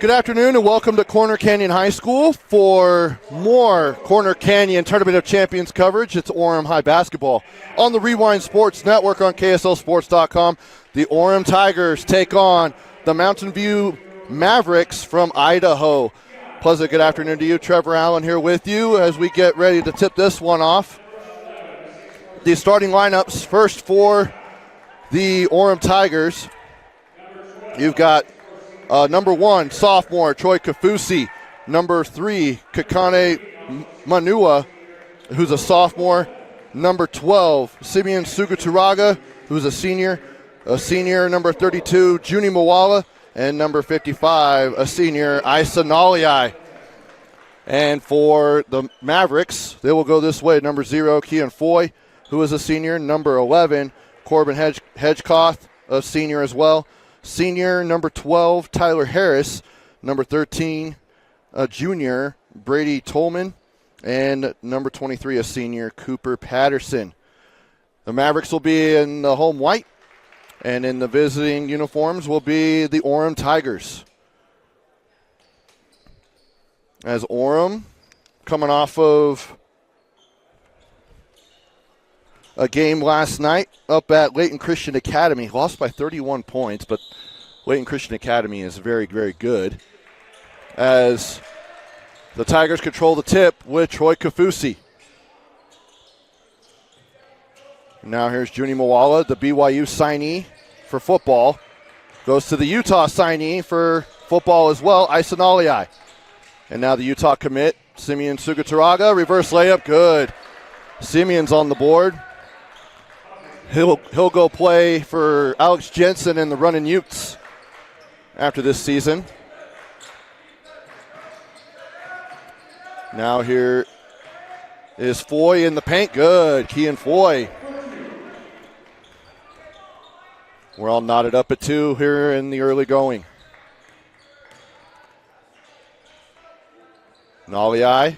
Good afternoon and welcome to Corner Canyon High School for more Corner Canyon Tournament of Champions coverage. It's Orem High Basketball on the Rewind Sports Network on KSLSports.com. The Orem Tigers take on the Mountain View Mavericks from Idaho. Pleasant good afternoon to you. Trevor Allen here with you as we get ready to tip this one off. The starting lineups first for the Orem Tigers. You've got number 1, sophomore Troy Kafusi. Number 3, Kakane Manua, who's a sophomore. Number 12, Simeon Sugaturaga, who's a senior. Number 32, Juni Mawala. And number 55, a senior, Isa Naliai. And for the Mavericks, they will go this way. Number 0, Kean Foy, who is a senior. Number 11, Corbin Hedgecoth, a senior as well. Senior, number 12, Tyler Harris. Number 13, a junior, Brady Tolman. And number 23, a senior, Cooper Patterson. The Mavericks will be in the home white. And in the visiting uniforms will be the Orem Tigers. As Orem, coming off of a game last night up at Layton Christian Academy. Lost by 31 points, but Layton Christian Academy is very, very good. As the Tigers control the tip with Troy Kafusi. Now here's Juni Mawala, the BYU signee for football. Goes to the Utah signee for football as well, Isa Naliai. And now the Utah commit, Simeon Sugaturaga, reverse layup, good. Simeon's on the board. He'll go play for Alex Jensen and the Runnin' Utes after this season. Now here is Foy in the paint. Good, Kean Foy. We're all knotted up at 2 here in the early going. Naliai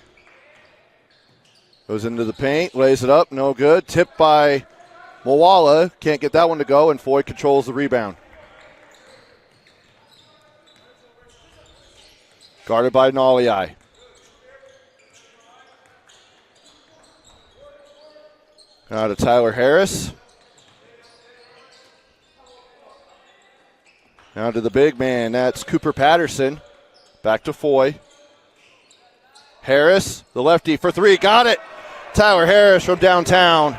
goes into the paint, lays it up, no good. Tipped by Mawala, can't get that one to go, and Foy controls the rebound. Guarded by Naliai. Now to Tyler Harris. Now to the big man, that's Cooper Patterson. Back to Foy. Harris, the lefty for 3, got it. Tyler Harris from downtown.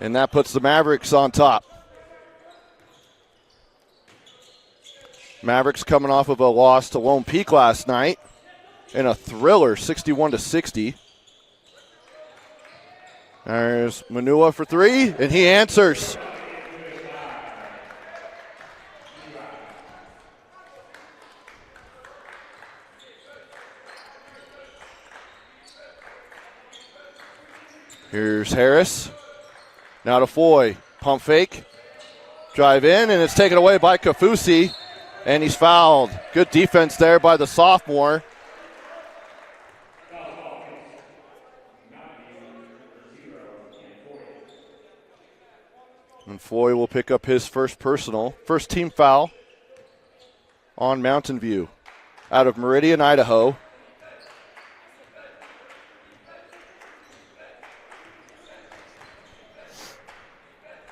And that puts the Mavericks on top. Mavericks coming off of a loss to Lone Peak last night in a thriller, 61-60. There's Manua for 3, and he answers. Here's Harris. Now to Foy. Pump fake. Drive in, and it's taken away by Kafusi. And he's fouled. Good defense there by the sophomore. And Foy will pick up his first team foul on Mountain View out of Meridian, Idaho.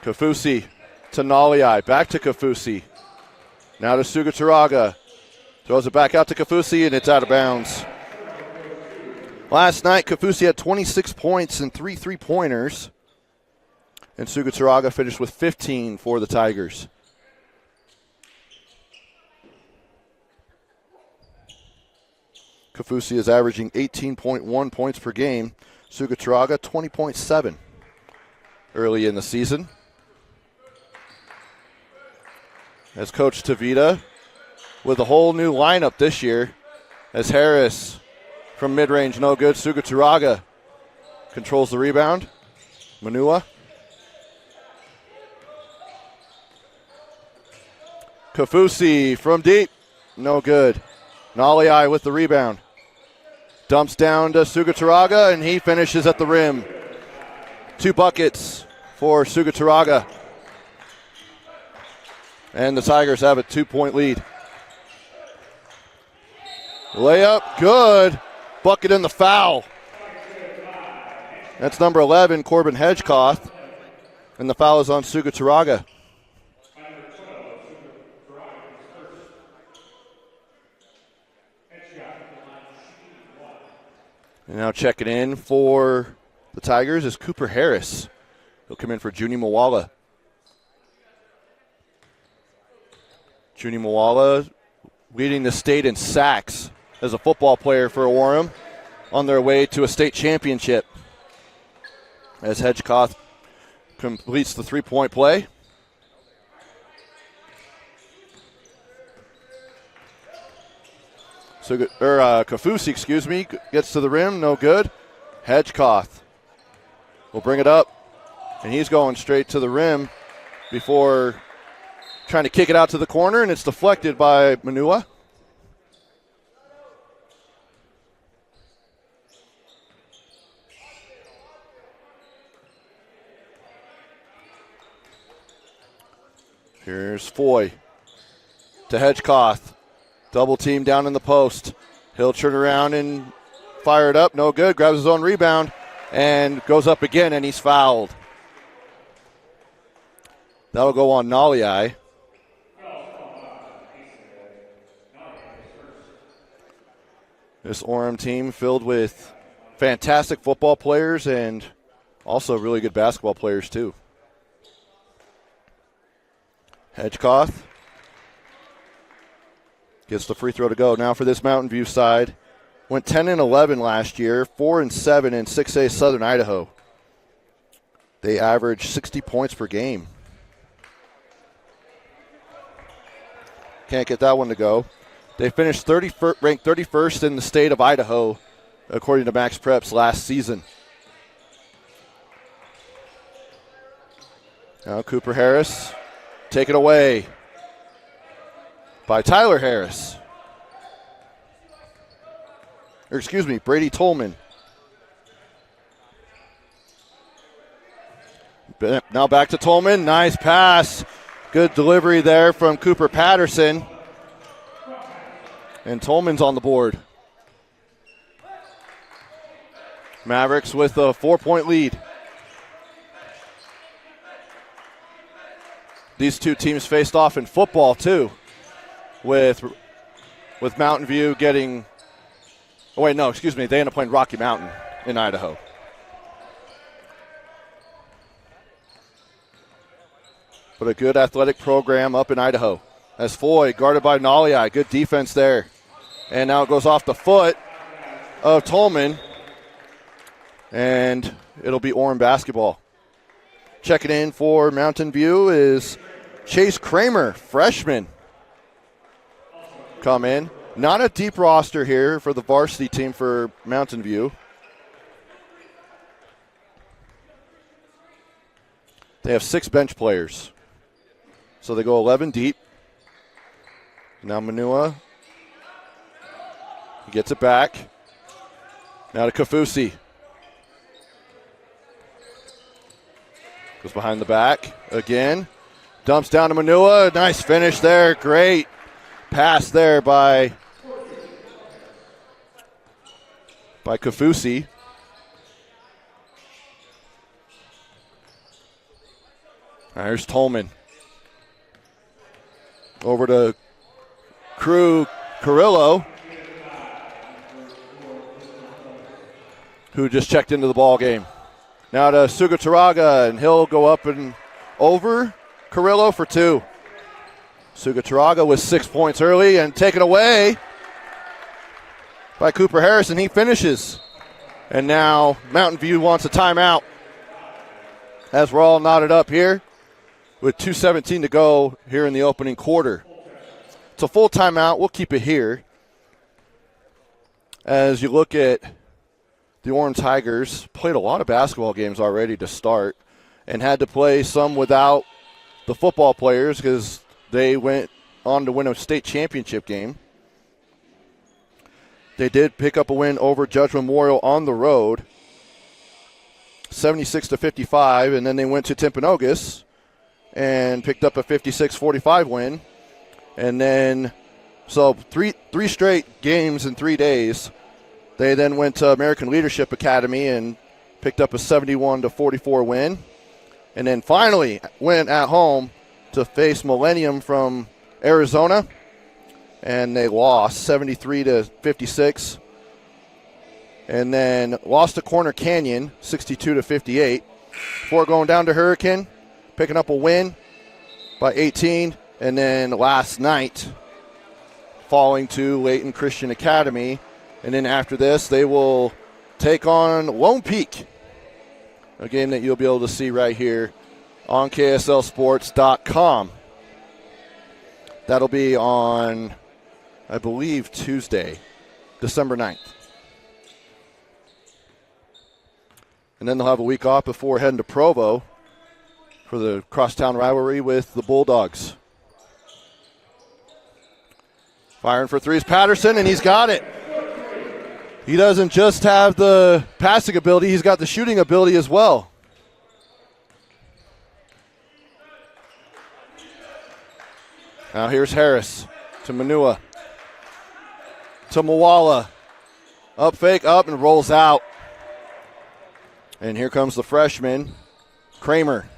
Kafusi to Naliai, back to Kafusi. Now to Sugaturaga. Throws it back out to Kafusi, and it's out of bounds. Last night, Kafusi had 26 points and 3 3-pointers. And Sugaturaga finished with 15 for the Tigers. Kafusi is averaging 18.1 points per game. Sugaturaga, 20.7 early in the season. As Coach Tavita with a whole new lineup this year. As Harris from mid-range, no good. Sugaturaga controls the rebound. Manua. Kafusi from deep, no good. Naliai with the rebound. Dumps down to Sugaturaga, and he finishes at the rim. 2 buckets for Sugaturaga. And the Tigers have a 2-point lead. Layup, good. Bucket in the foul. That's number 11, Corbin Hedgecoth. And the foul is on Suga Turaga. And now checking in for the Tigers is Cooper Harris. He'll come in for Junie Mawala. Junie Mawala leading the state in sacks as a football player for Orem on their way to a state championship. As Hedgecoth completes the three-point play. So, Kafusi, gets to the rim, no good. Hedgecoth will bring it up, and he's going straight to the rim before trying to kick it out to the corner, and it's deflected by Manua. Here's Foy to Hedgecoth. Double team down in the post. He'll turn around and fire it up. No good. Grabs his own rebound and goes up again, and he's fouled. That'll go on Naliai. This Orem team filled with fantastic football players and also really good basketball players too. Hedgecoth gets the free throw to go. Now for this Mountain View side. Went 10-11 last year, 4-7 in 6A Southern Idaho. They average 60 points per game. Can't get that one to go. They finished ranked 31st in the state of Idaho, according to Max Preps last season. Now Cooper Harris, taken away by Tyler Harris. Brady Tolman. Now back to Tolman. Nice pass. Good delivery there from Cooper Patterson. And Tolman's on the board. Mavericks with a 4-point lead. These two teams faced off in football too, with Mountain View getting. Oh wait, no, excuse me. They end up playing Rocky Mountain in Idaho. But a good athletic program up in Idaho. As Foy guarded by Naliai, good defense there, and now it goes off the foot of Tolman, and it'll be Orem basketball. Checking in for Mountain View is Chase Kramer, freshman. Come in. Not a deep roster here for the varsity team for Mountain View. They have 6 bench players. So they go 11 deep. Now Manua. He gets it back. Now to Kafusi. Goes behind the back again. Dumps down to Manua. Nice finish there. Great pass there by Kafusi. There's Tolman. Over to Carrillo, who just checked into the ball game. Now to Suga Turaga, and he'll go up and over Carrillo for 2. Suga Turaga with 6 points early and taken away by Cooper Harris, and he finishes. And now Mountain View wants a timeout as we're all knotted up here with 2:17 to go here in the opening quarter. It's a full timeout. We'll keep it here. As you look at the Orem Tigers, played a lot of basketball games already to start and had to play some without the football players because they went on to win a state championship game. They did pick up a win over Judge Memorial on the road, 76-55, and then they went to Timpanogos and picked up a 56-45 win. And then, so three straight games in 3 days. They then went to American Leadership Academy and picked up a 71-44 win. And then finally went at home to face Millennium from Arizona. And they lost 73-56. And then lost to Corner Canyon 62-58. Before going down to Hurricane, picking up a win by 18. And then last night, falling to Layton Christian Academy. And then after this, they will take on Lone Peak, a game that you'll be able to see right here on KSLSports.com. That'll be on, I believe, Tuesday, December 9th. And then they'll have a week off before heading to Provo for the crosstown rivalry with the Bulldogs. Firing for threes, Patterson, and he's got it. He doesn't just have the passing ability, he's got the shooting ability as well. Now here's Harris to Manua. To Moala. Up fake, up, and rolls out. And here comes the freshman, Kramer.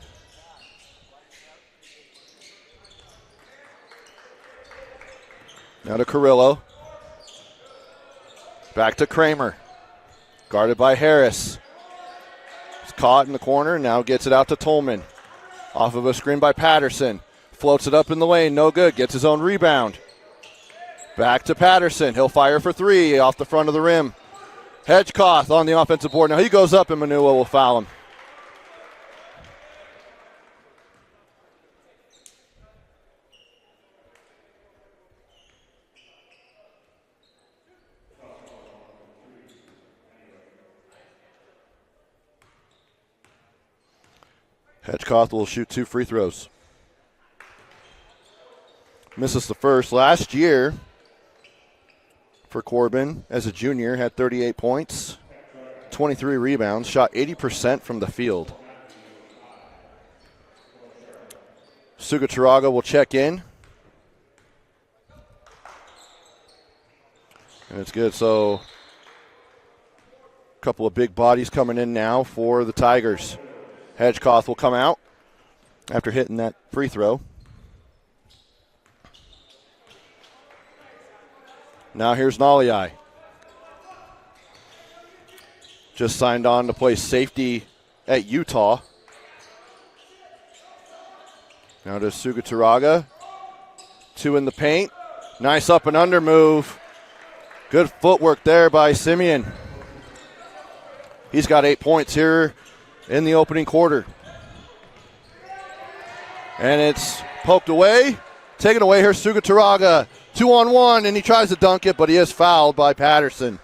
Now to Carrillo. Back to Kramer. Guarded by Harris. He's caught in the corner, now gets it out to Tolman. Off of a screen by Patterson. Floats it up in the lane, no good. Gets his own rebound. Back to Patterson. He'll fire for three off the front of the rim. Hedgecoth on the offensive board. Now he goes up and Manua will foul him. Hedgecoth will shoot 2 free throws. Misses the first. Last year for Corbin as a junior, had 38 points, 23 rebounds, shot 80% from the field. Sugataraga will check in. And it's good. So a couple of big bodies coming in now for the Tigers. Hedgecoth will come out after hitting that free throw. Now here's Naliai. Just signed on to play safety at Utah. Now to Sugataraga. 2 in the paint. Nice up and under move. Good footwork there by Simeon. He's got 8 points here in the opening quarter. And it's poked away. Taken away here, Sugataraga. 2-on-1, and he tries to dunk it, but he is fouled by Patterson.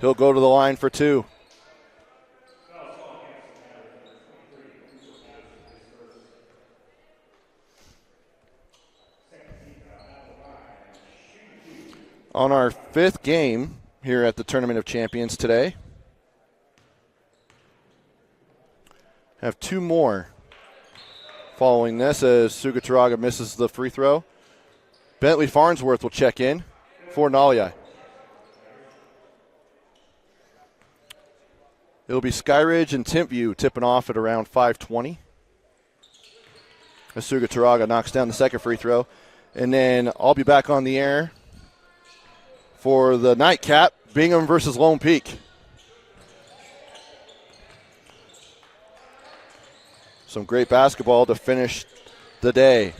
He'll go to the line for 2. On our 5th game here at the Tournament of Champions today, have 2 more following this as Sugataraga misses the free throw. Bentley Farnsworth will check in for Naliai. It'll be Skyridge and Timpview tipping off at around 5:20. As Sugataraga knocks down the second free throw. And then I'll be back on the air for the nightcap, Bingham versus Lone Peak. Some great basketball to finish the day.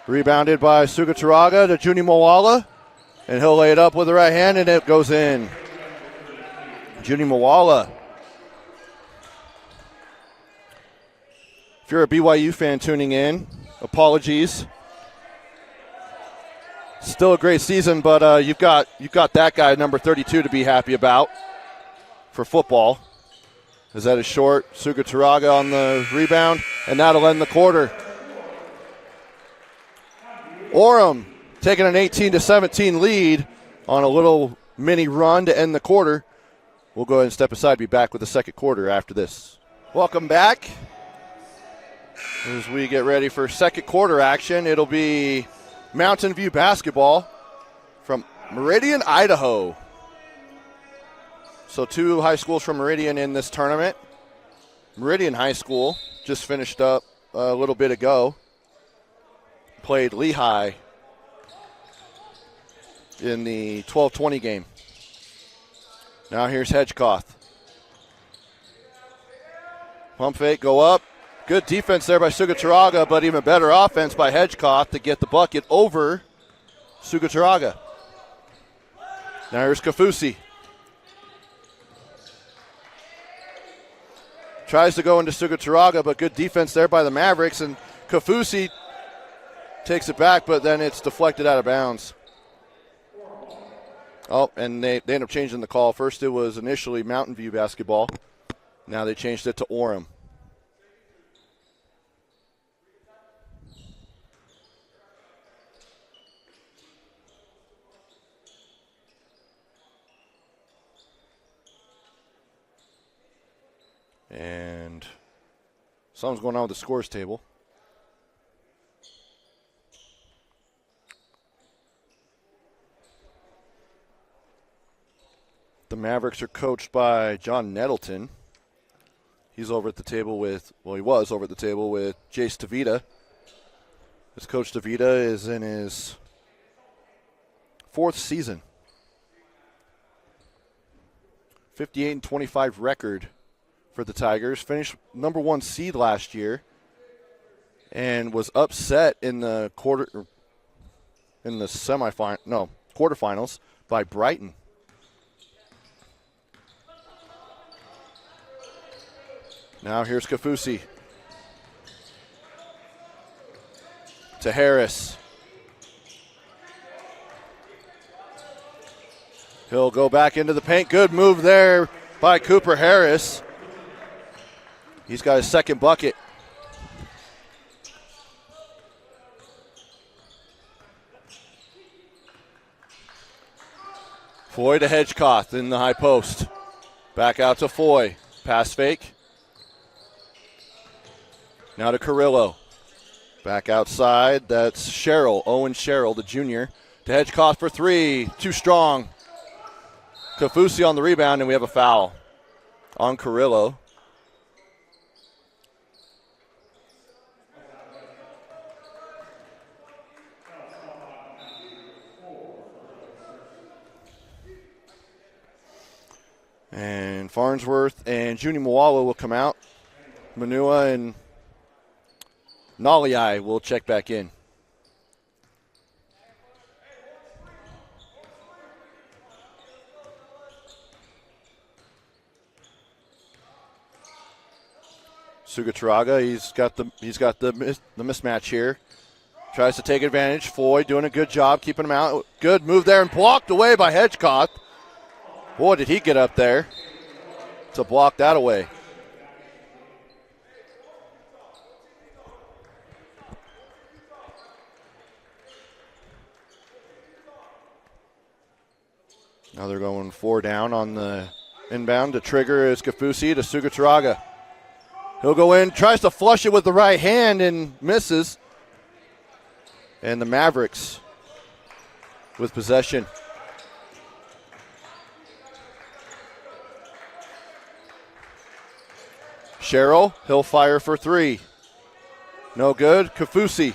Rebounded by Sugataraga to Juni Moala, and he'll lay it up with the right hand, and it goes in. Juni Moala. If you're a BYU fan tuning in, apologies. Still a great season, but you've got that guy, number 32, to be happy about for football. As that is short, Sugataraga on the rebound, and that'll end the quarter. Orem taking an 18-17 lead on a little mini run to end the quarter. We'll go ahead and step aside, be back with the second quarter after this. Welcome back. As we get ready for second quarter action, it'll be Mountain View basketball from Meridian, Idaho. So 2 high schools from Meridian in this tournament. Meridian High School just finished up a little bit ago. Played Lehigh in the 12-20 game. Now here's Hedgecoth. Pump fake, go up. Good defense there by Sugaturaga, but even better offense by Hedgecoth to get the bucket over Sugaturaga. Now here's Kafusi. Tries to go into Sugaturaga, but good defense there by the Mavericks, and Kafusi takes it back, but then it's deflected out of bounds. Oh, and they end up changing the call. First it was initially Mountain View basketball. Now they changed it to Orem. And something's going on with the scores table. The Mavericks are coached by John Nettleton. He's over at the table with, well, he was over at the table with Jace DeVita. This Coach DeVita is in his 4th season. 58-25 record for the Tigers. Finished number 1 seed last year and was upset in the quarterfinals by Brighton. Now here's Kafusi. To Harris. He'll go back into the paint. Good move there by Cooper Harris. He's got his second bucket. Foy to Hedgecoth in the high post. Back out to Foy. Pass fake. Now to Carrillo. Back outside. That's Sherrill. Owen Sherrill, the junior. To Hedgecoth for 3. Too strong. Kafusi on the rebound, and we have a foul on Carrillo. And Farnsworth and Juni Mwala will come out. Manua and Naliai will check back in. Sugaturaga, he's got the mismatch here. Tries to take advantage. Foy doing a good job keeping him out. Good move there and blocked away by Hedgecoth. Boy, did he get up there to block that away. Now they're going 4 down on the inbound. To trigger is Kafusi to Sugaturaga. He'll go in, tries to flush it with the right hand and misses. And the Mavericks with possession. Sherrill, he'll fire for 3. No good. Kafusi.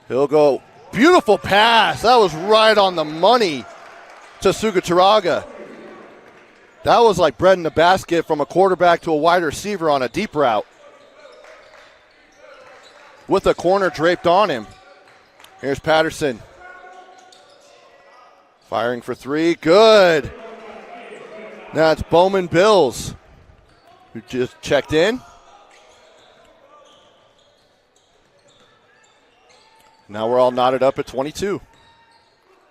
He'll go. Beautiful pass. That was right on the money to Sugaturaga. That was like bread in the basket from a quarterback to a wide receiver on a deep route. With a corner draped on him. Here's Patterson. Firing for 3. Good. Now it's Bowman Bills, who just checked in. Now we're all knotted up at 22.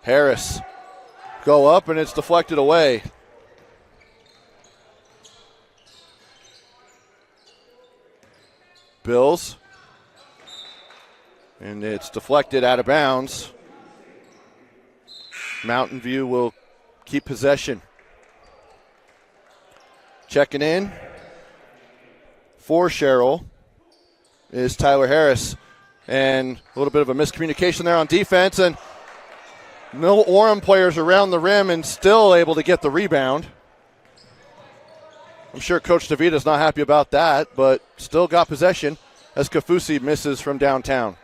Harris. Go up, and it's deflected away. Bills. And it's deflected out of bounds. Mountain View will keep possession. Checking in for Sherrill is Tyler Harris. And a little bit of a miscommunication there on defense, and no Orem players around the rim and still able to get the rebound. I'm sure Coach DeVita's not happy about that, but still got possession as Kafusi misses from downtown.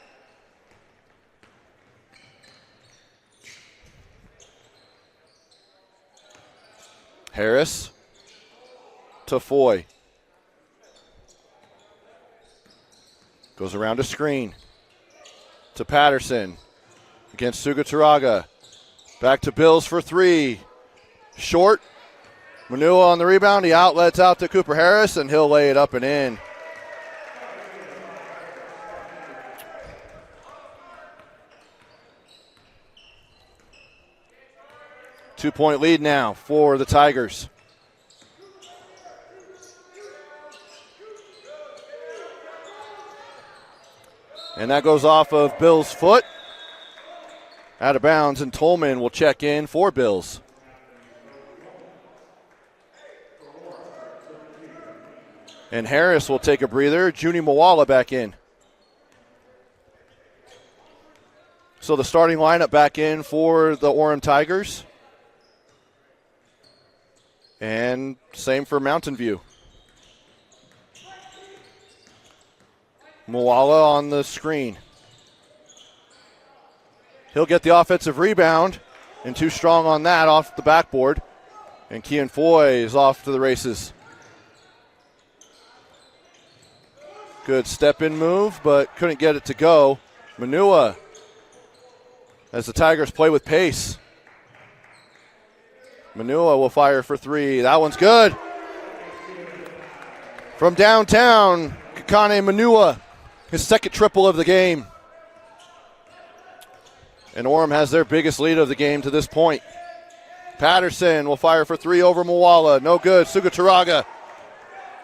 Harris to Foy. Goes around a screen to Patterson against Sugaturaga. Back to Bills for three. Short. Manua on the rebound. He outlets out to Cooper Harris, and he'll lay it up and in. Two-point lead now for the Tigers. And that goes off of Bill's foot. Out of bounds, and Tolman will check in for Bills. And Harris will take a breather. Junie Mawala back in. So the starting lineup back in for the Orem Tigers. And same for Mountain View. Mawala on the screen. He'll get the offensive rebound, and too strong on that off the backboard. And Kean Foy is off to the races. Good step-in move, but couldn't get it to go. Manua, as the Tigers play with pace. Manua will fire for three. That one's good. From downtown, Kakane Manua, his second triple of the game. And Orem has their biggest lead of the game to this point. Patterson will fire for three over Mawala. No good. Sugaturaga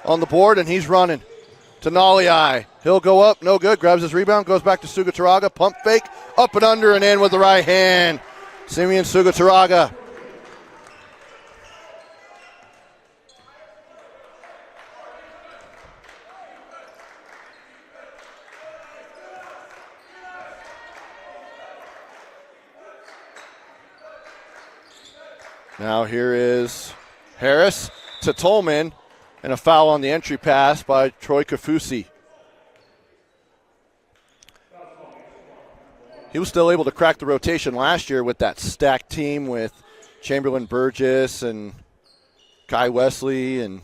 on the board, and he's running to Naliai. He'll go up. No good. Grabs his rebound. Goes back to Sugaturaga. Pump fake. Up and under and in with the right hand. Simeon Sugaturaga. Now here is Harris to Tolman, and a foul on the entry pass by Troy Kafusi. He was still able to crack the rotation last year with that stacked team with Chamberlain Burgess and Kai Wesley, and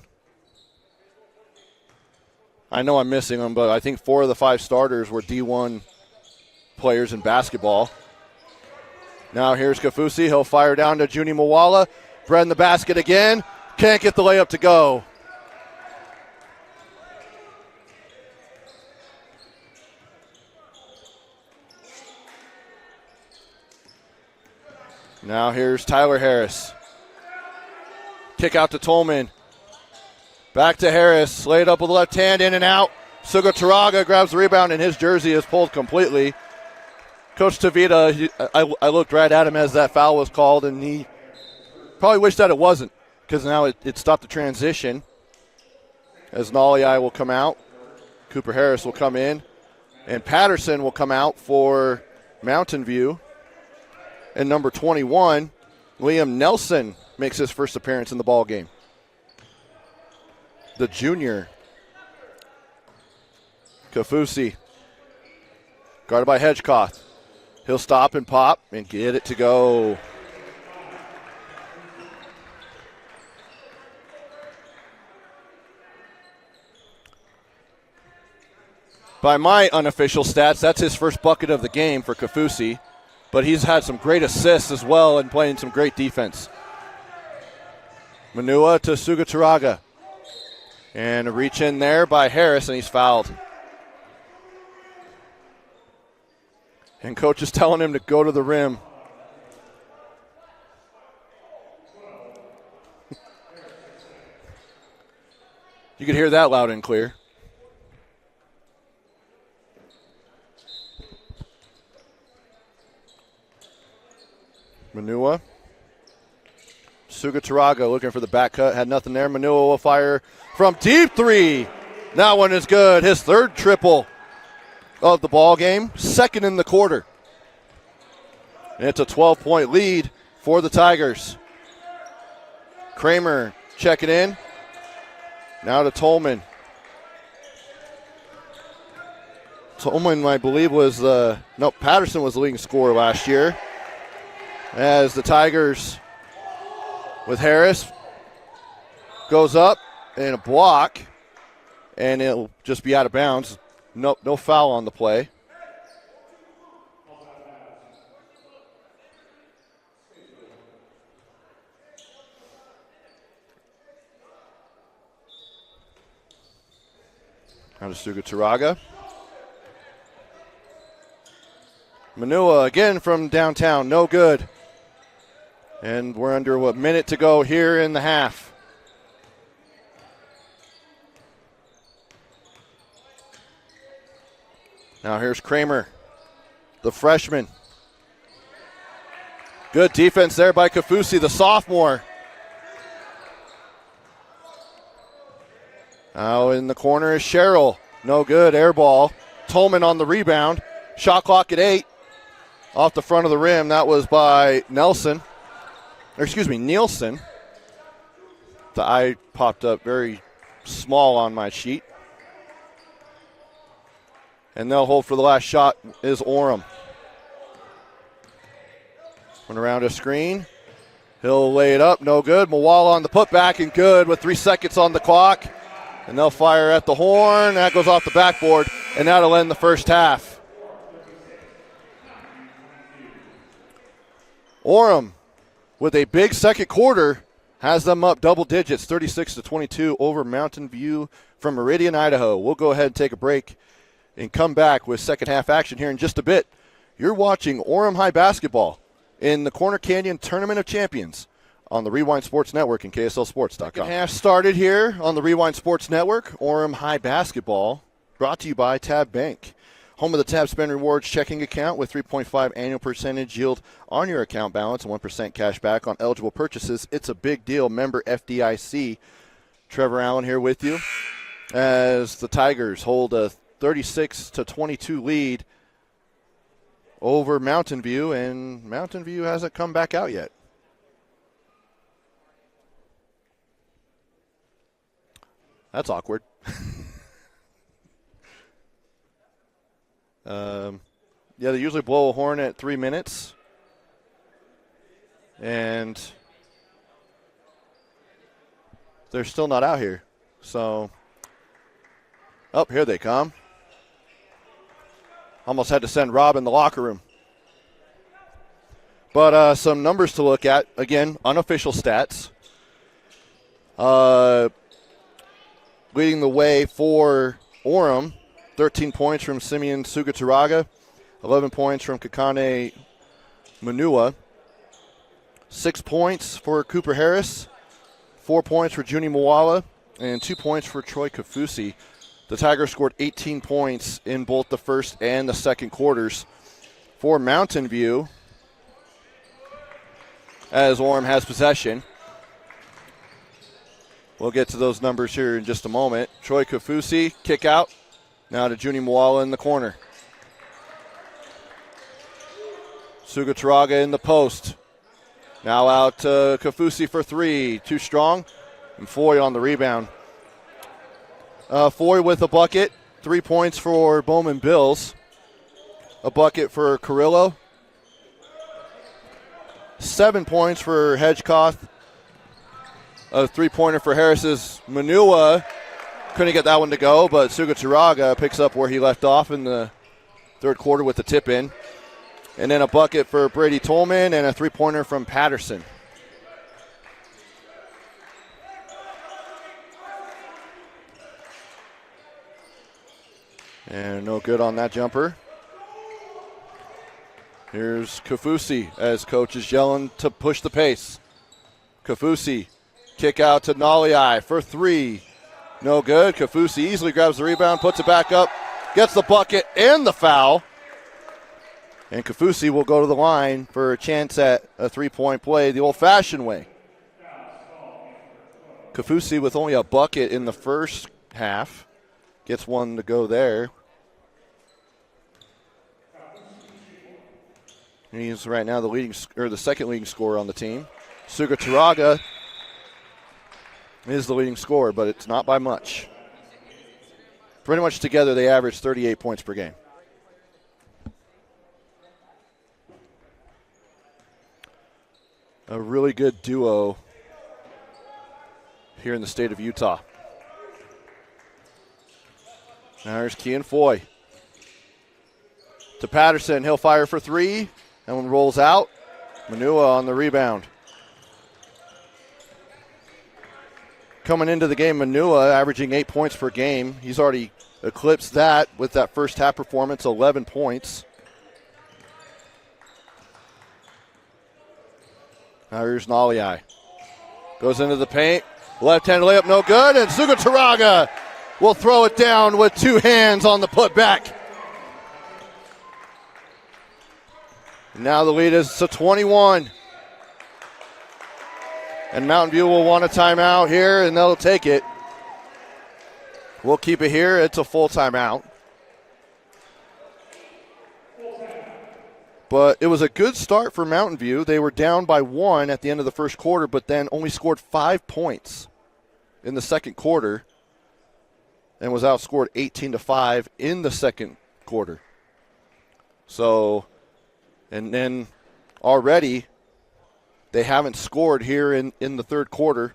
I know I'm missing them, but I think 4 of the 5 starters were D1 players in basketball. Now here's Kafusi. He'll fire down to Junie Mawala. Bread in the basket again. Can't get the layup to go. Now here's Tyler Harris. Kick out to Tolman. Back to Harris. Laid up with the left hand, in and out. Sugaturaga grabs the rebound, and his jersey is pulled completely. Coach Tavita, I looked right at him as that foul was called, and he probably wished that it wasn't, because now it stopped the transition. As Naliai will come out, Cooper Harris will come in, and Patterson will come out for Mountain View. And number 21, Liam Nelson, makes his first appearance in the ball game. The junior. Kafusi, guarded by Hedgecoth. He'll stop and pop and get it to go. By my unofficial stats, that's his first bucket of the game for Kafusi, but he's had some great assists as well and playing some great defense. Manua to Sugaturaga. And a reach in there by Harris, and he's fouled. And coach is telling him to go to the rim. You could hear that loud and clear. Manua. Sugaturaga looking for the back cut. Had nothing there. Manua will fire from deep three. That one is good. His third triple of the ball game, second in the quarter. And it's a 12-point lead for the Tigers. Kramer checking in. Now to Tolman. Tolman, I believe, Patterson was the leading scorer last year. As the Tigers with Harris goes up and a block, and it'll just be out of bounds. No foul on the play. Now to Sugaturaga. Manua again from downtown, no good. And we're under a minute to go here in the half. Now here's Kramer, the freshman. Good defense there by Kafusi, the sophomore. Now in the corner is Sherrill. No good, air ball. Tolman on the rebound. Shot clock at 8. Off the front of the rim, that was by Nielsen. The I popped up very small on my sheet. And they'll hold for the last shot is Orem. Went around a screen. He'll lay it up, no good. Mawala on the putback and good with 3 seconds on the clock. And they'll fire at the horn. That goes off the backboard, and that'll end the first half. Orem, with a big second quarter, has them up double digits, 36-22 over Mountain View from Meridian, Idaho. We'll go ahead and take a break and come back with second half action here in just a bit. You're watching Orem High basketball in the Corner Canyon Tournament of Champions on the Rewind Sports Network and KSLSports.com. Second half started here on the Rewind Sports Network. Orem High basketball brought to you by Tab Bank. Home of the Tab Spend Rewards checking account with 3.5 annual percentage yield on your account balance and 1% cash back on eligible purchases. It's a big deal. Member FDIC. Trevor Allen here with you as the Tigers hold a 36-22 lead over Mountain View, and Mountain View hasn't come back out yet. That's awkward. They usually blow a horn at 3 minutes. And they're still not out here. So, here they come. Almost had to send Rob in the locker room. But some numbers to look at. Again, unofficial stats. Leading the way for Orem, 13 points from Simeon Sugaturaga, 11 points from Kakane Manua, 6 points for Cooper Harris, 4 points for Juni Mawala, and 2 points for Troy Kafusi. The Tigers scored 18 points in both the first and the second quarters. For Mountain View, as Orem has possession. We'll get to those numbers here in just a moment. Troy Kafusi, kick out. Now to Juni Mawala in the corner. Sugaturaga in the post. Now out to Kafusi for 3. Too strong. And Foy on the rebound. Foy with a bucket. 3 points for Bowman Bills. A bucket for Carrillo. 7 points for Hedgecoth. A three-pointer for Harris's Manua. Couldn't get that one to go, but Sugaturaga picks up where he left off in the third quarter with the tip in. And then a bucket for Brady Tolman and a three-pointer from Patterson. And no good on that jumper. Here's Kafusi as coach is yelling to push the pace. Kafusi, kick out to Naliai for 3. No good. Kafusi easily grabs the rebound, puts it back up, gets the bucket and the foul. And Kafusi will go to the line for a chance at a three-point play the old-fashioned way. Kafusi with only a bucket in the first half. gets one to go there. He's right now the second leading scorer on the team. Suga Turaga is the leading scorer, but it's not by much. Pretty much together, they average 38 points per game. A really good duo here in the state of Utah. Now here's Kean Foy. To Patterson, he'll fire for three. That one rolls out. Manua on the rebound. Coming into the game, Manua averaging 8 points per game. He's already eclipsed that with that first half performance, 11 points. Now here's Naliai. Goes into the paint. Left-handed layup, no good. And Suga Turaga will throw it down with two hands on the putback. Now the lead is to 21. And Mountain View will want a timeout here, and they'll take it. We'll keep it here. It's a full timeout. But it was a good start for Mountain View. They were down by 1 at the end of the first quarter, but then only scored 5 points in the second quarter and was outscored 18-5 in the second quarter. So, and then already they haven't scored here in the third quarter.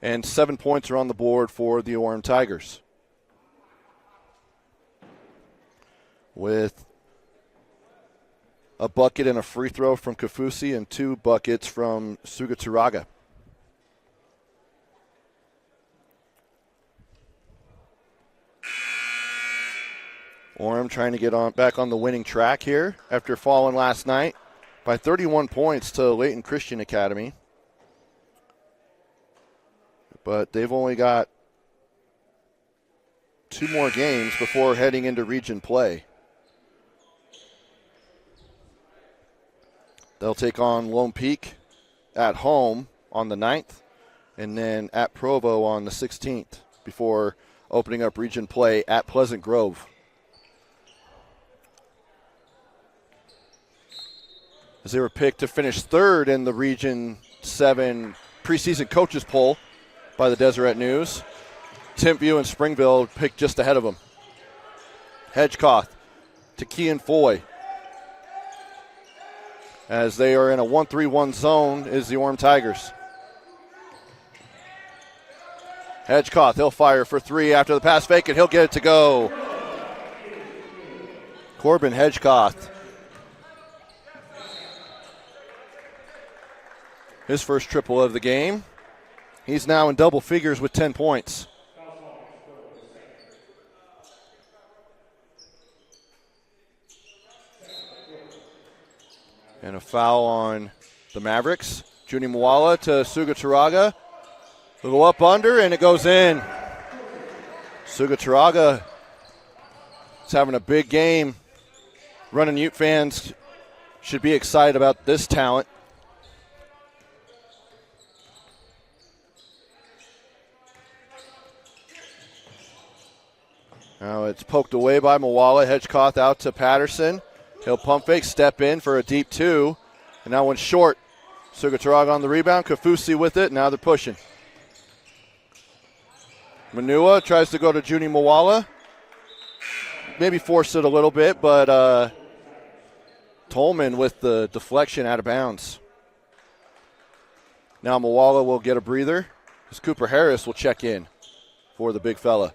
And 7 points are on the board for the Orem Tigers, with a bucket and a free throw from Kafusi and 2 buckets from Suga Turaga. Orem trying to get back on the winning track here after falling last night by 31 points to Layton Christian Academy. But they've only got 2 more games before heading into region play. They'll take on Lone Peak at home on the 9th and then at Provo on the 16th before opening up region play at Pleasant Grove. As they were picked to finish 3rd in the Region 7 preseason coaches poll by the Deseret News. Timpview and Springville picked just ahead of them. Hedgecoth to Kean Foy. As they are in a 1-3-1 zone is the Orem Tigers. Hedgecoth, he'll fire for 3 after the pass fake, and he'll get it to go. Corbin Hedgecoth. His first triple of the game. He's now in double figures with 10 points. And a foul on the Mavericks. Junie Mwala to Suga Turaga. They'll go up under, and it goes in. Suga Turaga is having a big game. Running Ute fans should be excited about this talent. Now it's poked away by Mwala. Hedgecoth out to Patterson. He'll pump fake, step in for a deep 2. And now one short. Suga Turaga on the rebound. Kafusi with it. Now they're pushing. Manua tries to go to Junie Mwala. Maybe forced it a little bit, but Tolman with the deflection out of bounds. Now Mwala will get a breather as Cooper Harris will check in for the big fella.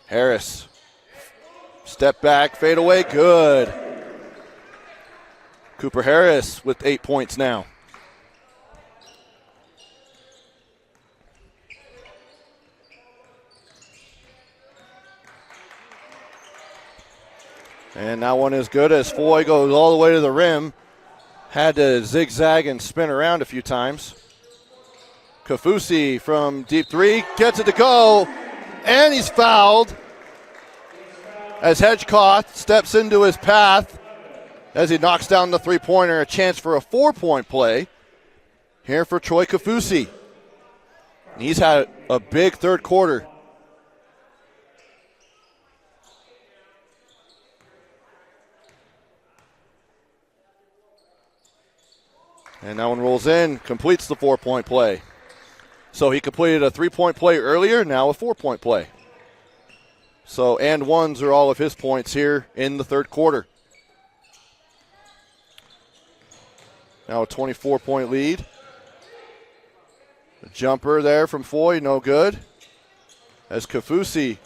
Harris, step back, fade away, good. Cooper Harris with 8 points now. And that one is good as Foy goes all the way to the rim. Had to zigzag and spin around a few times. Kafusi from deep 3, gets it to go. And he's fouled as Hedgecoth steps into his path as he knocks down the 3-pointer, a chance for a 4-point play. here for Troy Kafusi. He's had a big third quarter. And that one rolls in, completes the 4-point play. So he completed a 3-point play earlier, now a 4-point play. So and ones are all of his points here in the third quarter. Now a 24-point lead. A jumper there from Foy, no good. As Kafusi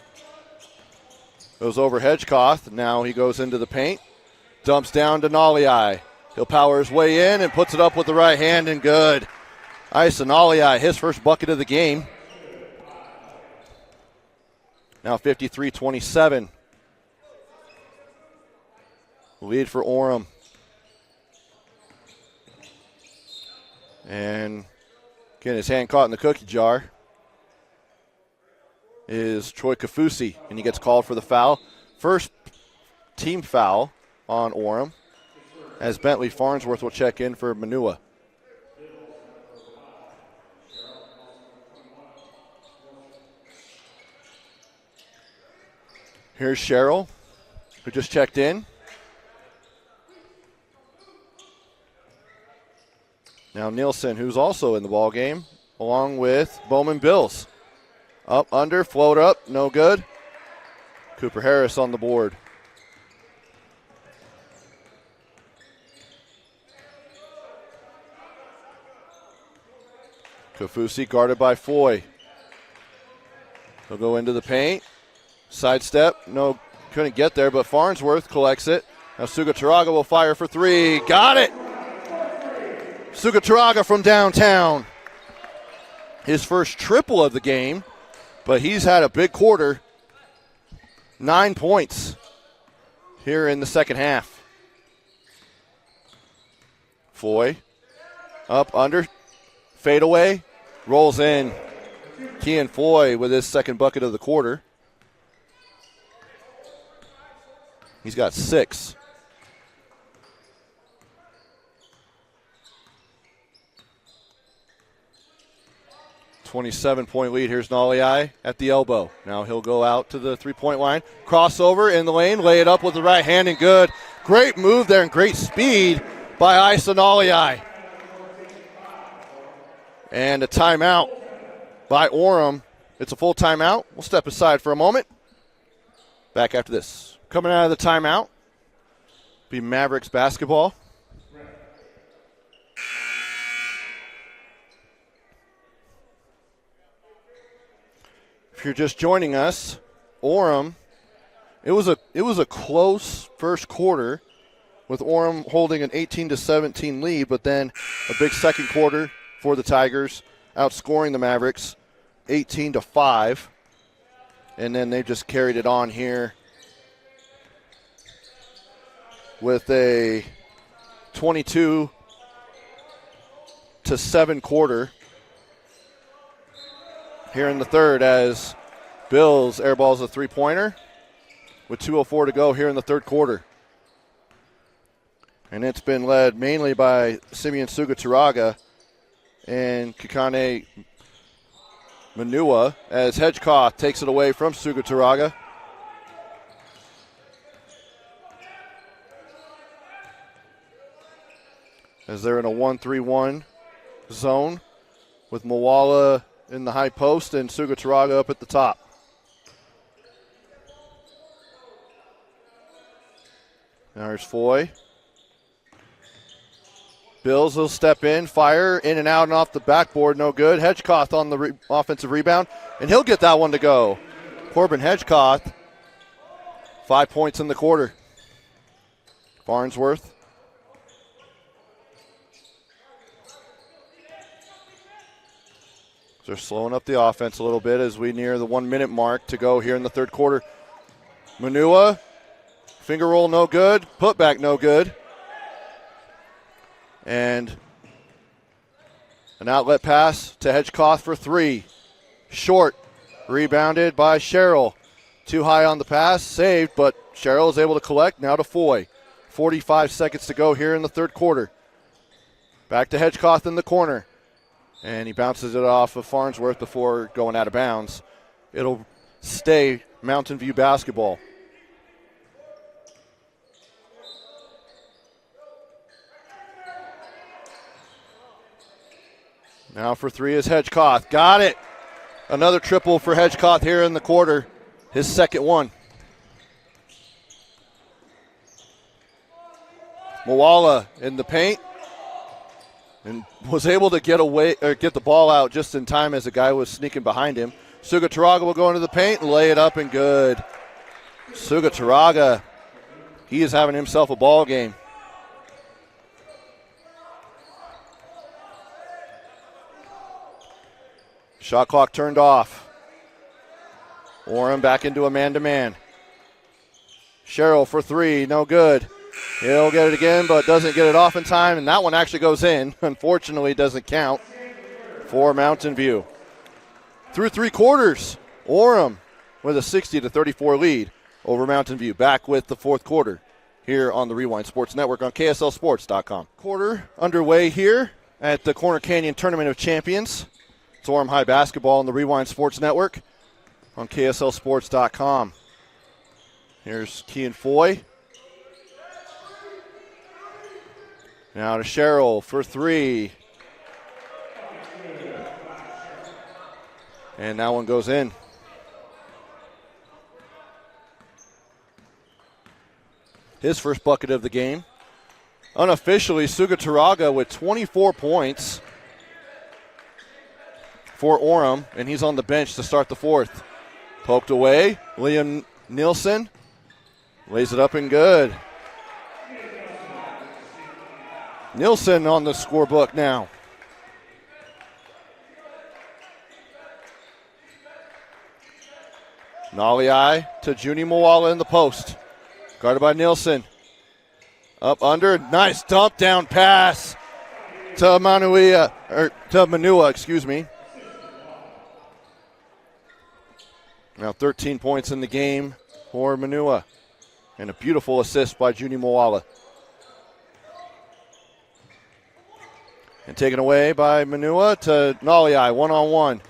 goes over Hedgecoth, now he goes into the paint. Dumps down to Naliai. He'll power his way in and puts it up with the right hand and good. Isa Naliai, his first bucket of the game. Now 53-27. Lead for Orem. And getting his hand caught in the cookie jar is Troy Kafusi, and he gets called for the foul. First team foul on Orem, as Bentley Farnsworth will check in for Manua. Here's Cheryl, who just checked in. Now Nielsen, who's also in the ball game, along with Bowman Bills. Up, under, float up, no good. Cooper Harris on the board. Kafusi guarded by Foy. He'll go into the paint. Sidestep, no, couldn't get there, but Farnsworth collects it. Now Sugataraga will fire for three. Got it! Sugataraga from downtown. His first triple of the game, but he's had a big quarter. 9 points here in the second half. Foy, up, under, fadeaway, rolls in. Kean Foy with his second bucket of the quarter. He's got 6. $27-point lead. Here's Naliai at the elbow. Now he'll go out to the three-point line. Crossover in the lane. Lay it up with the right hand and good. Great move there and great speed by Isa Naliai. And a timeout by Orem. It's a full timeout. We'll step aside for a moment. Back after this. Coming out of the timeout, be Mavericks basketball. If you're just joining us, Orem, it was a close first quarter with Orem holding an 18-17 lead, but then a big second quarter for the Tigers, outscoring the Mavericks 18-5, and then they just carried it on here with a 22-7 quarter here in the third, as Bills airballs a three-pointer with 2:04 to go here in the third quarter. And it's been led mainly by Simeon Sugataraga and Kikane Manua, as Hedgecoth takes it away from Sugataraga. As they're in a 1-3-1 zone with Moala in the high post and Sugataraga up at the top. Now here's Foy. Bills will step in, fire, in and out and off the backboard, no good. Hedgecoth on the offensive rebound, and he'll get that one to go. Corbin Hedgecoth, 5 points in the quarter. Farnsworth. They're slowing up the offense a little bit as we near the 1 minute mark to go here in the third quarter. Manua, finger roll no good, putback no good. And an outlet pass to Hedgecoth for three. Short, rebounded by Sherrill. Too high on the pass, saved, but Sherrill is able to collect. Now to Foy. 45 seconds to go here in the third quarter. Back to Hedgecoth in the corner. And he bounces it off of Farnsworth before going out of bounds. It'll stay Mountain View basketball. Now for three is Hedgecoth. Got it. Another triple for Hedgecoth here in the quarter. His second one. Moala in the paint. And was able to get the ball out just in time as the guy was sneaking behind him. Sugataraga will go into the paint and lay it up and good. Sugataraga, he is having himself a ball game. Shot clock turned off. Orem back into a man-to-man. Sherrill for three, no good. He'll get it again, but doesn't get it off in time, and that one actually goes in. Unfortunately, doesn't count for Mountain View. Through three quarters, Orem with a 60-34 lead over Mountain View. Back with the fourth quarter here on the Rewind Sports Network on KSLSports.com. Quarter underway here at the Corner Canyon Tournament of Champions. It's Orem High basketball on the Rewind Sports Network on KSLSports.com. Here's Kean Foy. Now to Sherrill for three. And that one goes in. His first bucket of the game. Unofficially, Sugataraga with 24 points for Orem, and he's on the bench to start the fourth. Poked away. Liam Nielsen lays it up and good. Nielsen on the scorebook now. Naliai to Junie Moala in the post. Guarded by Nielsen. Up under. Nice dump down pass to Manua, excuse me. Now 13 points in the game for Manua. And a beautiful assist by Junie Moala. And taken away by Manua to Naliai, one-on-one.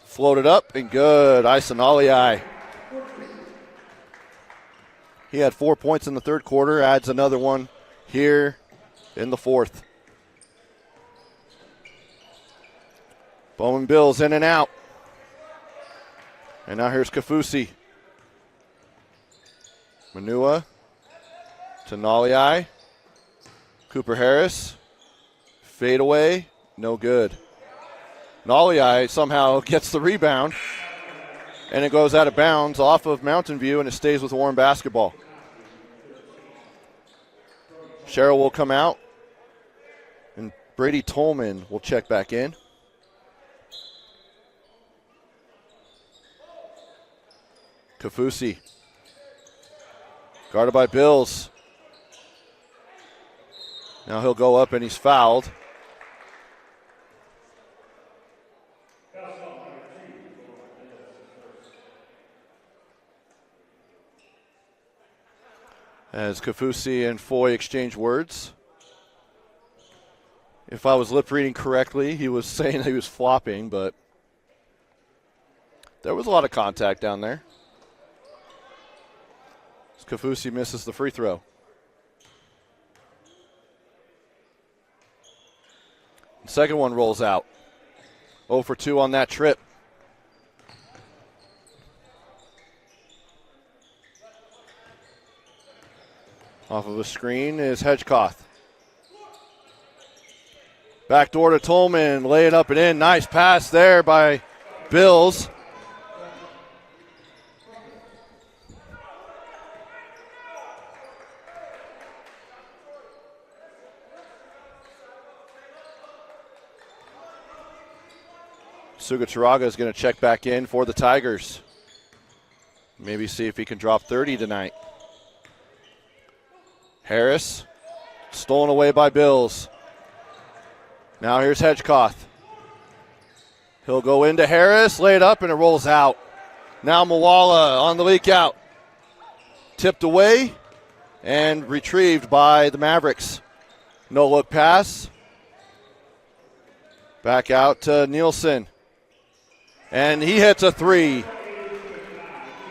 Floated up and good. Isa Naliai. He had 4 points in the third quarter, adds another one here in the fourth. Bowman Bills in and out. And now here's Kafusi. Manua to Naliai. Cooper Harris. Fade away, no good. Naliai somehow gets the rebound, and it goes out of bounds off of Mountain View, and it stays with Orem basketball. Sherrill will come out, and Brady Tolman will check back in. Kafusi, guarded by Bills. Now he'll go up, and he's fouled. As Kafusi and Foy exchange words. If I was lip reading correctly, he was saying he was flopping, but there was a lot of contact down there. As Kafusi misses the free throw. The second one rolls out. 0 for 2 on that trip. Off of a screen is Hedgecoth. Backdoor to Tolman, lay it up and in. Nice pass there by Bills. Sugataraga is going to check back in for the Tigers. Maybe see if he can drop 30 tonight. Harris, stolen away by Bills. Now here's Hedgecoth. He'll go into Harris, lay it up, and it rolls out. Now Moala on the leak out. Tipped away and retrieved by the Mavericks. No look pass. Back out to Nielsen. And he hits a three.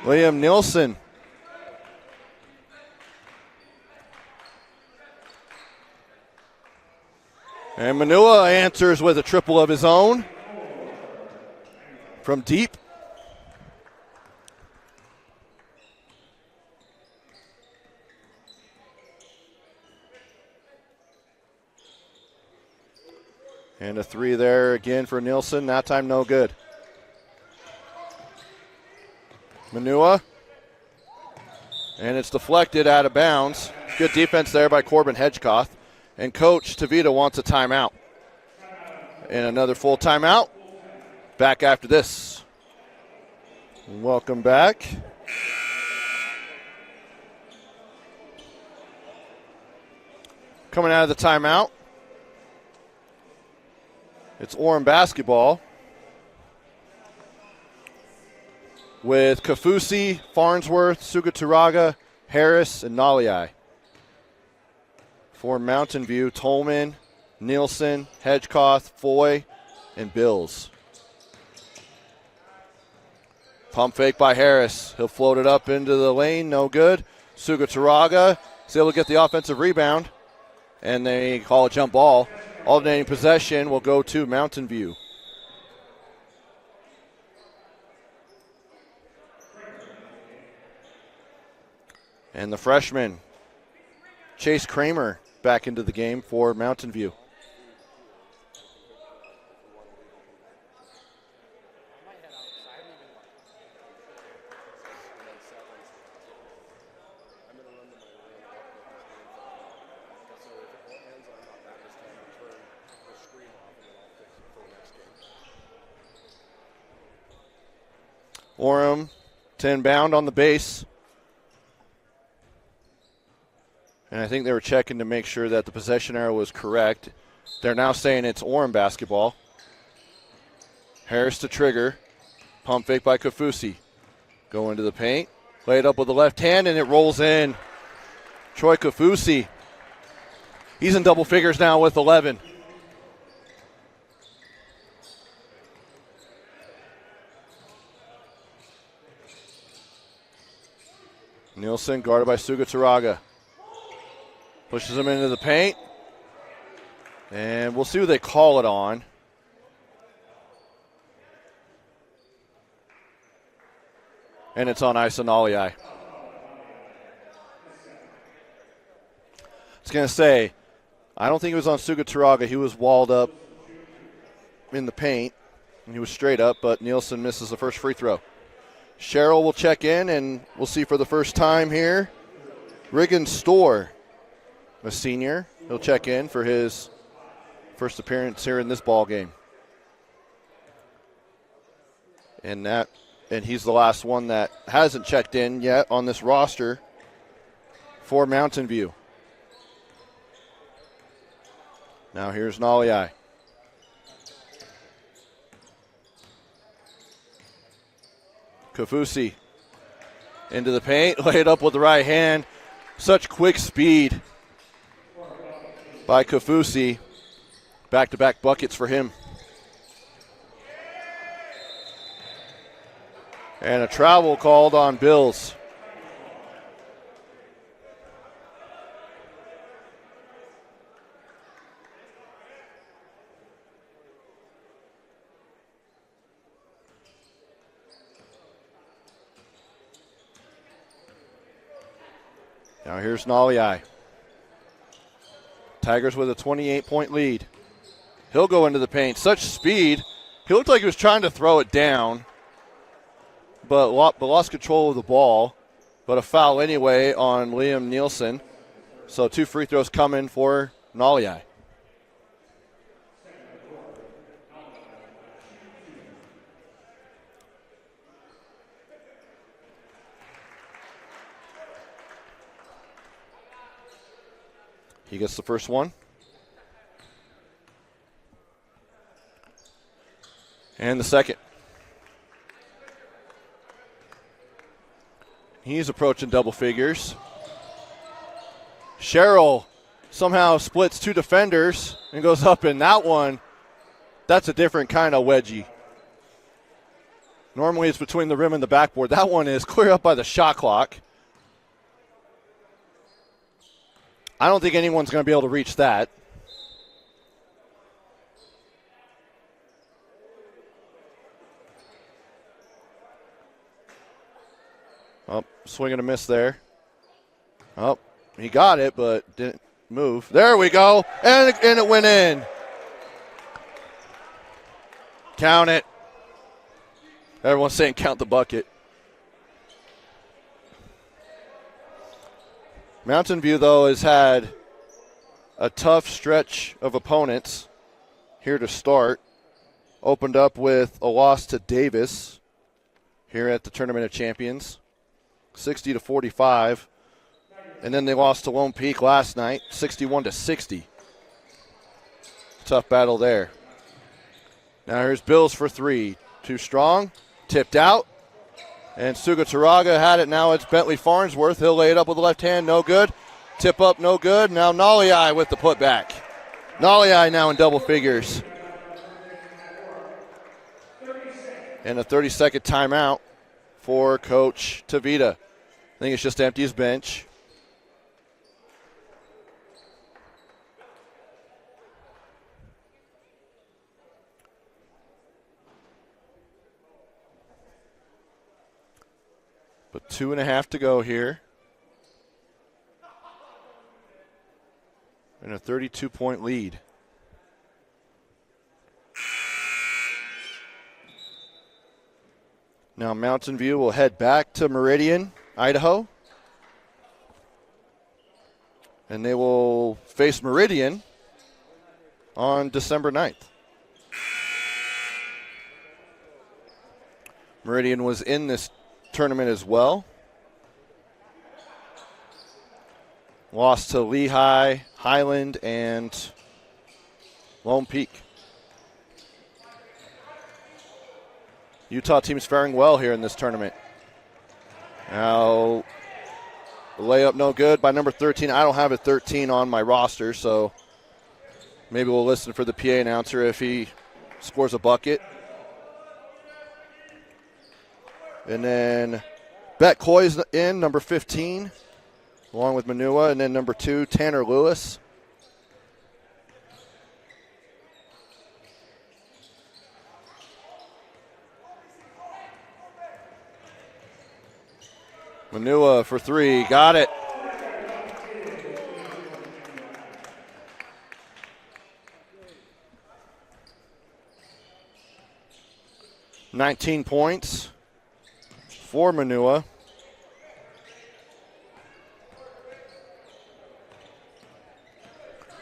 Liam Nielsen. And Manua answers with a triple of his own from deep. And a three there again for Nielsen. That time no good. Manua. And it's deflected out of bounds. Good defense there by Corbin Hedgecoth. And Coach Tavita wants a timeout. And another full timeout. Back after this. Welcome back. Coming out of the timeout, it's Orem basketball with Kafusi, Farnsworth, Sugaturaga, Harris, and Naliai. For Mountain View, Tolman, Nielsen, Hedgecoth, Foy, and Bills. Pump fake by Harris. He'll float it up into the lane. No good. Sugaturaga is able to get the offensive rebound, and they call a jump ball. Alternating possession will go to Mountain View. And the freshman, Chase Kramer, back into the game for Mountain View. Orem to inbound on the base. And I think they were checking to make sure that the possession arrow was correct. They're now saying it's Orem basketball. Harris to trigger. Pump fake by Kafusi. Go into the paint. Lay it up with the left hand, and it rolls in. Troy Kafusi. He's in double figures now with 11. Nielsen guarded by Sugaturaga. Pushes him into the paint. And we'll see who they call it on. And it's on Isanaliai. I was going to say, I don't think it was on Sugaturaga. He was walled up in the paint. And he was straight up, but Nielsen misses the first free throw. Sherrill will check in, and we'll see for the first time here. Riggin Storr, a senior. He'll check in for his first appearance here in this ball game. And he's the last one that hasn't checked in yet on this roster for Mountain View. Now here's Naliai. Kafusi into the paint, lay it up with the right hand. Such quick speed by Kafusi. Back-to-back buckets for him. And a travel called on Bills. Now here's Naliai. Tigers with a 28-point lead. He'll go into the paint. Such speed. He looked like he was trying to throw it down, but lost control of the ball. But a foul anyway on Liam Nielsen. So 2 free throws coming for Naliai. He gets the first one. And the second. He's approaching double figures. Sherrill somehow splits 2 defenders and goes up, and that one That's a different kind of wedgie. Normally it's between the rim and the backboard. That one is clear up by the shot clock. I don't think anyone's going to be able to reach that. Oh, swing and a miss there. Oh, he got it, but didn't move. There we go. And it went in. Count it. Everyone's saying count the bucket. Mountain View, though, has had a tough stretch of opponents here to start. Opened up with a loss to Davis here at the Tournament of Champions, 60-45. And then they lost to Lone Peak last night, 61-60. Tough battle there. Now here's Bills for three. Too strong. Tipped out. And Sugataraga had it. Now it's Bentley Farnsworth. He'll lay it up with the left hand. No good. Tip up, no good. Now Naliai with the putback. Naliai now in double figures. And a 30-second timeout for Coach Tavita. I think it's just to empty his bench. But 2.5 to go here. And a 32-point lead. Now Mountain View will head back to Meridian, Idaho. And they will face Meridian on December 9th. Meridian was in this tournament as well. Lost to Lehigh, Highland, and Lone Peak. Utah team's faring well here in this tournament. Now, layup no good by number 13. I don't have a 13 on my roster, so maybe we'll listen for the PA announcer if he scores a bucket. And then Bet Coy's in, number 15, along with Manua. And then number 2, Tanner Lewis. Manua for three, got it. $19 points for Manua.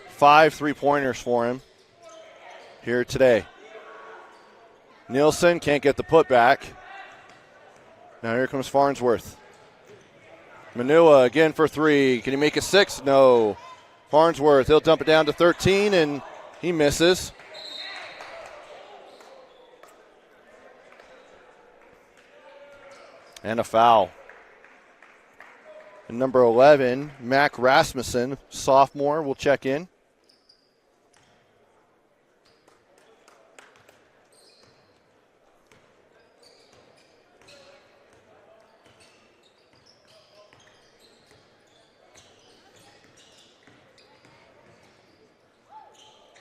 Five three-pointers for him here today. Nielsen can't get the putback. Now here comes Farnsworth. Manua again for three. Can he make it 6? No. Farnsworth, he'll dump it down to 13, and he misses. And a foul. And number 11, Mac Rasmussen, sophomore, will check in.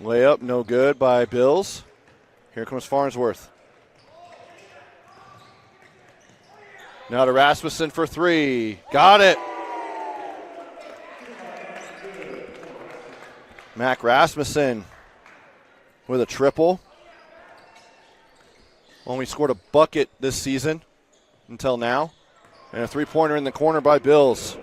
Layup, no good by Bills. Here comes Farnsworth. Now to Rasmussen for three. Got it. Mac Rasmussen with a triple. Only scored a bucket this season until now. And a three-pointer in the corner by Bills.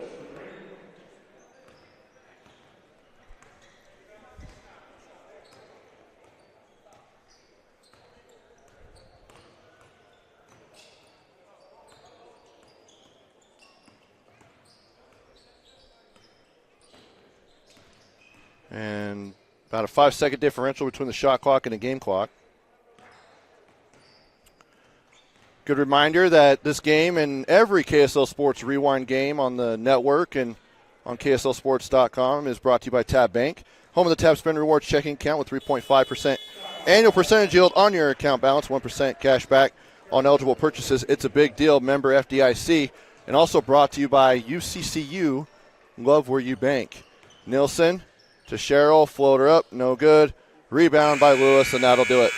And about a 5-second differential between the shot clock and the game clock. Good reminder that this game and every KSL Sports Rewind game on the network and on KSLSports.com is brought to you by Tab Bank, home of the Tab Spend Rewards checking account with 3.5% Annual percentage yield on your account balance, 1% cash back on eligible purchases. It's a big deal. Member FDIC. And also brought to you by UCCU. Love where you bank. Nilsson to Cheryl. Floater up. No good. Rebound by Lewis, and that'll do it.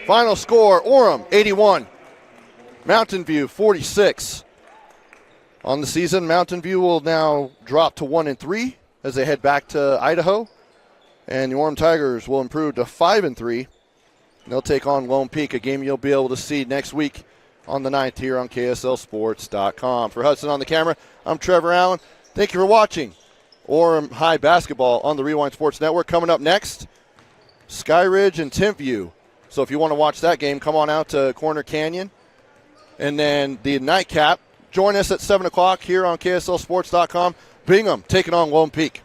Final score, Orem 81. Mountain View 46. On the season, Mountain View will now drop to 1-3 as they head back to Idaho. And the Orem Tigers will improve to 5-3. They'll take on Lone Peak, a game you'll be able to see next week on the 9th here on KSLSports.com. For Hudson on the camera, I'm Trevor Allen. Thank you for watching Orem High Basketball on the Rewind Sports Network. Coming up next, Sky Ridge and Timpview. So if you want to watch that game, come on out to Corner Canyon. And then the nightcap, join us at 7 o'clock here on KSLSports.com. Bingham taking on Lone Peak.